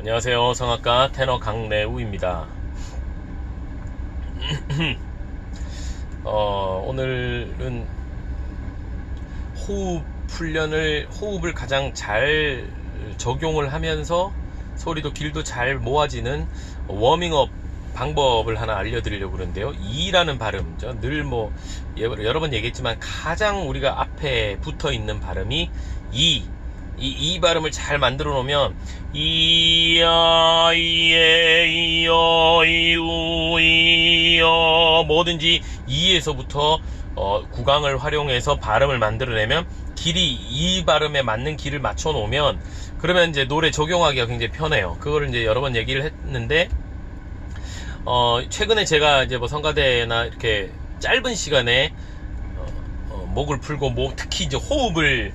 안녕하세요. 성악가 테너 강래우입니다. 오늘은 호흡 훈련을, 호흡을 가장 잘 적용을 하면서 소리도 길도 잘 모아지는 워밍업 방법을 하나 알려드리려고 그러는데요. 이라는 발음, 늘 여러 번 얘기했지만 가장 우리가 앞에 붙어 있는 발음이 이 발음을 잘 만들어 놓으면 이야 이에 이어 이우 이어 뭐든지 이에서부터 구강을 활용해서 발음을 만들어내면 이 발음에 맞는 길을 맞춰 놓으면 그러면 이제 노래 적용하기가 굉장히 편해요. 그거를 이제 여러 번 얘기를 했는데 최근에 제가 이제 성가대나 이렇게 짧은 시간에 목을 풀고 특히 이제 호흡을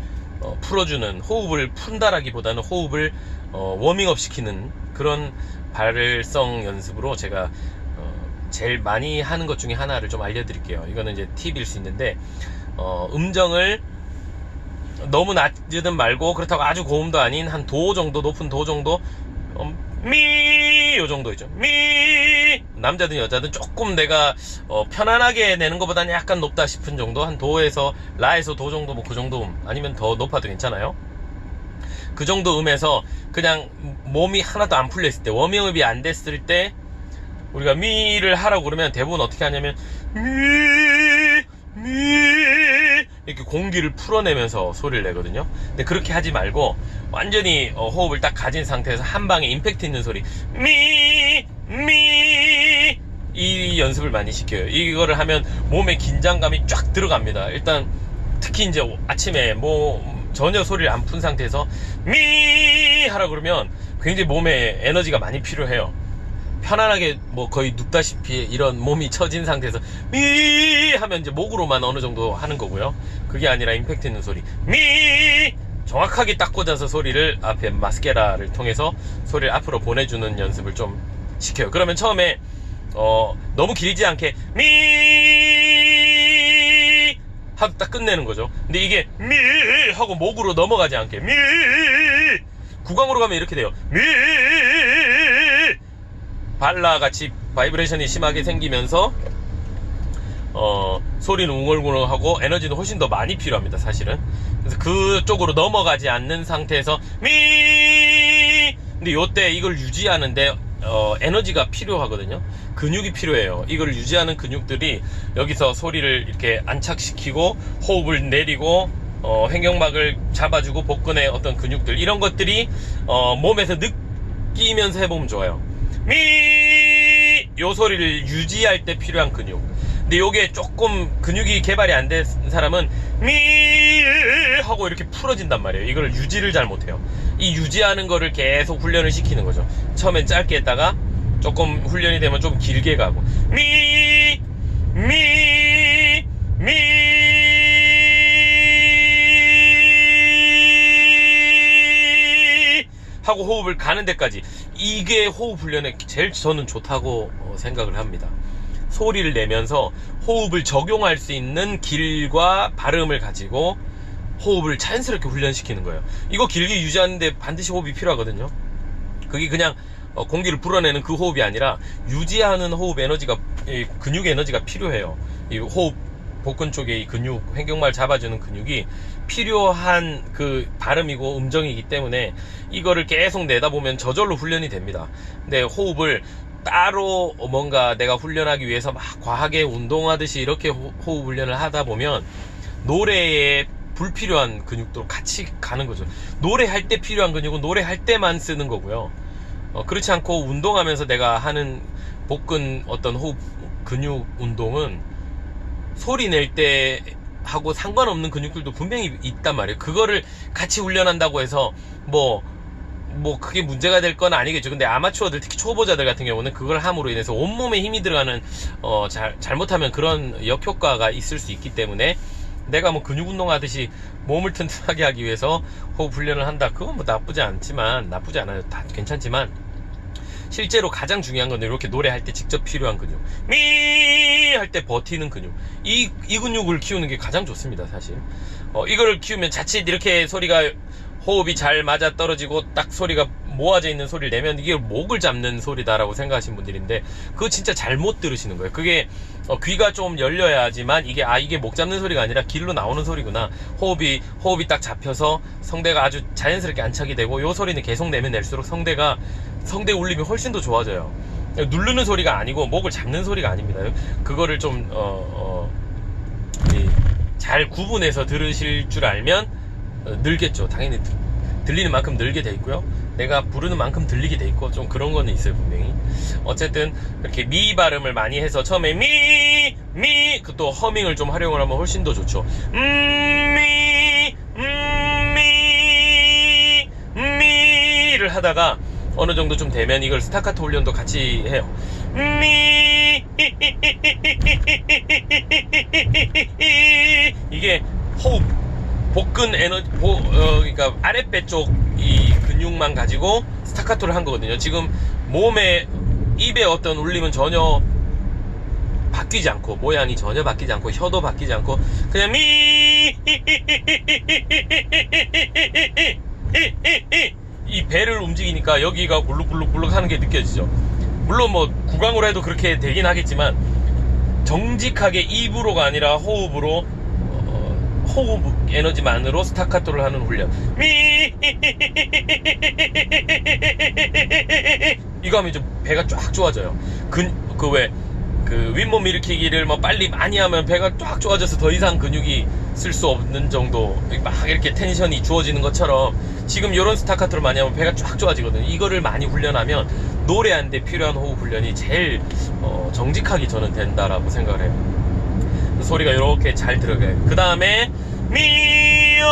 풀어주는, 호흡을 푼다라기보다는 호흡을 워밍업 시키는 그런 발성 연습으로 제가 제일 많이 하는 것 중에 하나를 좀 알려드릴게요. 이거는 이제 팁일 수 있는데 음정을 너무 낮으든 말고 그렇다고 아주 고음도 아닌 한 도 정도, 높은 도 정도, 요 정도 있죠. 남자든 여자든 조금 내가 편안하게 내는 것보다는 약간 높다 싶은 정도, 한 도에서 라에서 도 정도, 그 정도 음, 아니면 더 높아도 괜찮아요. 그 정도 음에서 그냥 몸이 하나도 안 풀려 있을 때, 워밍업이 안 됐을 때 우리가 미를 하라고 그러면 대부분 어떻게 하냐면 미 이렇게 공기를 풀어내면서 소리를 내거든요. 근데 그렇게 하지 말고 완전히 호흡을 딱 가진 상태에서 한 방에 임팩트 있는 소리 이 연습을 많이 시켜요. 이거를 하면 몸에 긴장감이 쫙 들어갑니다. 일단 특히 이제 아침에 전혀 소리를 안 푼 상태에서 하라고 그러면 굉장히 몸에 에너지가 많이 필요해요. 편안하게 거의 눕다시피 이런 몸이 처진 상태에서 하면 이제 목으로만 어느 정도 하는 거고요. 그게 아니라 임팩트 있는 소리 정확하게 딱 꽂아서 소리를 앞에 마스케라를 통해서 소리를 앞으로 보내주는 연습을 좀 시켜요. 그러면 처음에 너무 길지 않게 하고 딱 끝내는 거죠. 근데 이게 하고 목으로 넘어가지 않게 구강으로 가면 이렇게 돼요. 발라같이 바이브레이션이 심하게 생기면서 소리는 웅얼웅얼하고 에너지는 훨씬 더 많이 필요합니다, 사실은. 그래서 그쪽으로 넘어가지 않는 상태에서 근데 요때 이걸 유지하는데 에너지가 필요하거든요. 근육이 필요해요. 이걸 유지하는 근육들이 여기서 소리를 이렇게 안착시키고 호흡을 내리고 횡격막을 잡아주고 복근의 어떤 근육들, 이런 것들이 몸에서 느끼면서 해보면 좋아요. 요 소리를 유지할 때 필요한 근육. 근데 요게 조금 근육이 개발이 안 된 사람은 하고 이렇게 풀어진단 말이에요. 이걸 유지를 잘 못해요. 이 유지하는 거를 계속 훈련을 시키는 거죠. 처음엔 짧게 했다가 조금 훈련이 되면 좀 길게 가고 하고 호흡을 가는 데까지, 이게 호흡 훈련에 제일 저는 좋다고 생각을 합니다. 소리를 내면서 호흡을 적용할 수 있는 길과 발음을 가지고 호흡을 자연스럽게 훈련시키는 거예요. 이거 길게 유지하는데 반드시 호흡이 필요하거든요. 그게 그냥 공기를 불어내는 그 호흡이 아니라 유지하는 호흡 에너지가, 근육 에너지가 필요해요. 이 호흡 복근 쪽에 이 근육, 횡격막을 잡아주는 근육이 필요한 그 발음이고 음정이기 때문에 이거를 계속 내다 보면 저절로 훈련이 됩니다. 근데 호흡을 따로 뭔가 내가 훈련하기 위해서 막 과하게 운동하듯이 이렇게 호흡 훈련을 하다 보면 노래에 불필요한 근육도 같이 가는 거죠. 노래할 때 필요한 근육은 노래할 때만 쓰는 거고요. 그렇지 않고 운동하면서 내가 하는 복근 어떤 호흡 근육 운동은 소리 낼 때 하고 상관없는 근육들도 분명히 있단 말이에요. 그거를 같이 훈련한다고 해서 그게 문제가 될 건 아니겠죠. 근데 아마추어들, 특히 초보자들 같은 경우는 그걸 함으로 인해서 온몸에 힘이 들어가는 잘못하면 그런 역효과가 있을 수 있기 때문에 내가 근육 운동하듯이 몸을 튼튼하게 하기 위해서 호흡 훈련을 한다, 그건 나쁘지 않아요. 다 괜찮지만 실제로 가장 중요한 건 이렇게 노래할 때 직접 필요한 근육, 할 때 버티는 근육, 이 근육을 키우는 게 가장 좋습니다, 사실. 이거를 키우면 자칫 이렇게 소리가 호흡이 잘 맞아 떨어지고 딱 소리가 모아져 있는 소리를 내면 이게 목을 잡는 소리다라고 생각하시는 분들인데, 그거 진짜 잘못 들으시는 거예요. 그게 귀가 좀 열려야지만 이게 목 잡는 소리가 아니라 길로 나오는 소리구나, 호흡이 딱 잡혀서 성대가 아주 자연스럽게 안착이 되고, 요 소리는 계속 내면 낼수록 성대 울림이 훨씬 더 좋아져요. 누르는 소리가 아니고 목을 잡는 소리가 아닙니다. 그거를 좀 잘 구분해서 들으실 줄 알면 늘겠죠. 당연히 들리는 만큼 늘게 돼 있고요, 내가 부르는 만큼 들리게 돼 있고, 좀 그런 거는 있어요, 분명히. 어쨌든 이렇게 미 발음을 많이 해서 처음에 미 또 허밍을 좀 활용을 하면 훨씬 더 좋죠. 미를 하다가 어느 정도 좀 되면 이걸 스타카토 훈련도 같이 해요. 이게 호흡, 복근 에너지, 그러니까 아랫배 쪽 이 근육만 가지고 스타카토를 한 거거든요. 지금 몸에, 입의 어떤 울림은 전혀 바뀌지 않고, 모양이 전혀 바뀌지 않고, 혀도 바뀌지 않고, 그냥 이 배를 움직이니까 여기가 굴룩굴룩굴룩 하는 게 느껴지죠. 물론 뭐 구강으로 해도 그렇게 되긴 하겠지만, 정직하게 입으로가 아니라 호흡으로, 호흡 에너지만으로 스타카토를 하는 훈련. 이거 하면 좀 배가 쫙 좋아져요. 그 윗몸 일으키기를 뭐 빨리 많이 하면 배가 쫙 좋아져서 더 이상 근육이 쓸 수 없는 정도, 막 이렇게 텐션이 주어지는 것처럼 지금 이런 스타카토를 많이 하면 배가 쫙 좋아지거든요. 이거를 많이 훈련하면 노래하는데 필요한 호흡 훈련이 제일 정직하게 저는 된다라고 생각을 해요. 소리가 이렇게 잘 들어가요. 그 다음에 미어,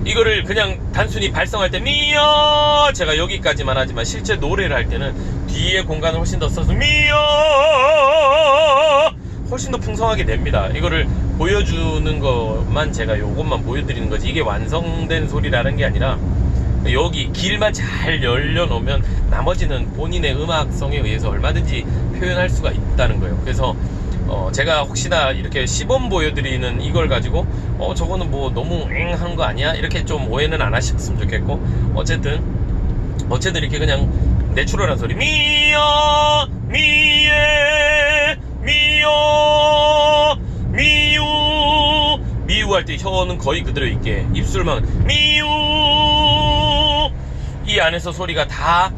이거를 그냥 단순히 발성할 때 미어, 제가 여기까지만 하지만 실제 노래를 할 때는 뒤에 공간을 훨씬 더 써서 미어, 훨씬 더 풍성하게 냅니다. 이거를 보여주는 것만, 제가 요것만 보여드리는 거지, 이게 완성된 소리라는 게 아니라 여기 길만 잘 열려놓으면 나머지는 본인의 음악성에 의해서 얼마든지 표현할 수가 있다는 거예요. 그래서 제가 혹시나 이렇게 시범 보여드리는 이걸 가지고 저거는 뭐 너무 한 거 아니야? 이렇게 좀 오해는 안 하셨으면 좋겠고, 어쨌든 이렇게 그냥 내추럴한 소리, 미어 미에 미어 미우, 미우 할 때 혀는 거의 그대로 있게, 입술만 미우, 이 안에서 소리가 다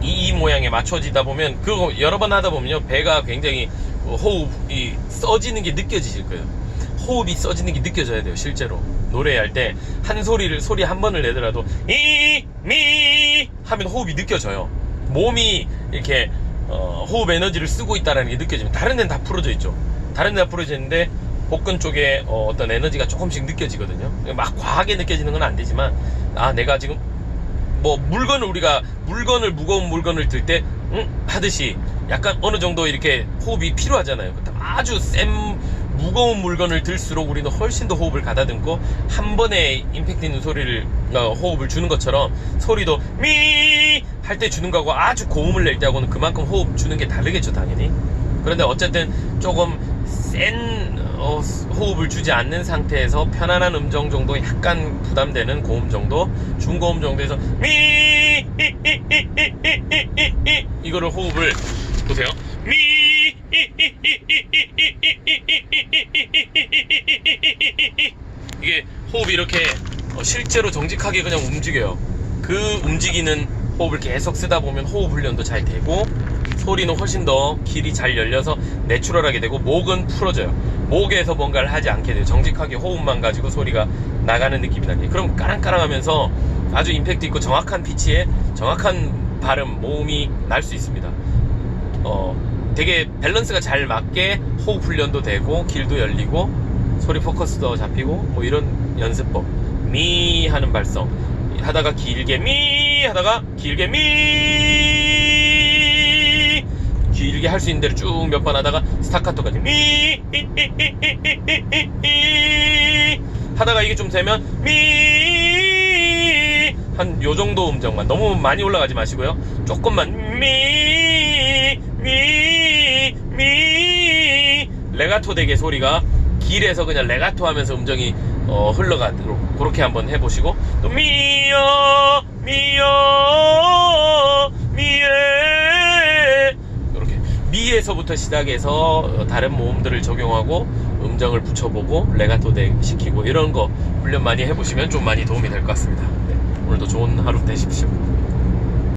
이 모양에 맞춰지다 보면, 그거 여러 번 하다 보면요, 배가 굉장히 호흡이 써지는 게 느껴지실 거예요. 호흡이 써지는 게 느껴져야 돼요. 실제로 노래할 때 소리 한 번을 내더라도 미 하면 호흡이 느껴져요. 몸이 이렇게 호흡 에너지를 쓰고 있다는 게 느껴지면, 다른 데는 다 풀어져 있죠. 다른 데는 다 풀어져 있는데 복근 쪽에 어떤 에너지가 조금씩 느껴지거든요. 막 과하게 느껴지는 건 안 되지만, 내가 지금 뭐 무거운 물건을 들 때 하듯이 약간 어느 정도 이렇게 호흡이 필요하잖아요. 아주 센 무거운 물건을 들수록 우리는 훨씬 더 호흡을 가다듬고, 한 번에 임팩트 있는 소리를 호흡을 주는 것처럼, 소리도 미 할 때 주는 거하고 아주 고음을 낼 때하고는 그만큼 호흡 주는 게 다르겠죠, 당연히. 그런데 어쨌든 조금 센 호흡을 주지 않는 상태에서 편안한 음정 정도, 약간 부담되는 고음 정도, 중고음 정도에서 미 이거를 호흡을 보세요. 미 이게 호흡이 이렇게 실제로 정직하게 그냥 움직여요. 그 움직이는 호흡을 계속 쓰다 보면 호흡 훈련도 잘 되고, 소리는 훨씬 더 길이 잘 열려서 내추럴하게 되고, 목은 풀어져요. 목에서 뭔가를 하지 않게 돼요. 정직하게 호흡만 가지고 소리가 나가는 느낌이 나게. 그럼 까랑까랑하면서 아주 임팩트 있고 정확한 피치에 정확한 발음, 모음이 날 수 있습니다. 되게 밸런스가 잘 맞게 호흡 훈련도 되고, 길도 열리고, 소리 포커스도 잡히고, 뭐 이런 연습법. 미 하는 발성 하다가 길게 미 하다가 길게 미, 길게 할 수 있는 대로 쭉 몇 번 하다가 스타카토까지 미 하다가 이게 좀 되면 미, 한 요정도 음정만, 너무 많이 올라가지 마시고요, 조금만 미 레가토 되게 소리가 길에서 그냥 레가토 하면서 음정이 흘러가도록 그렇게 한번 해보시고, 또 미여 미여 미에, 이렇게 미에서부터 시작해서 다른 모음들을 적용하고 음정을 붙여보고 레가토 시키고 이런 거 훈련 많이 해보시면 좀 많이 도움이 될 것 같습니다. 네, 오늘도 좋은 하루 되십시오.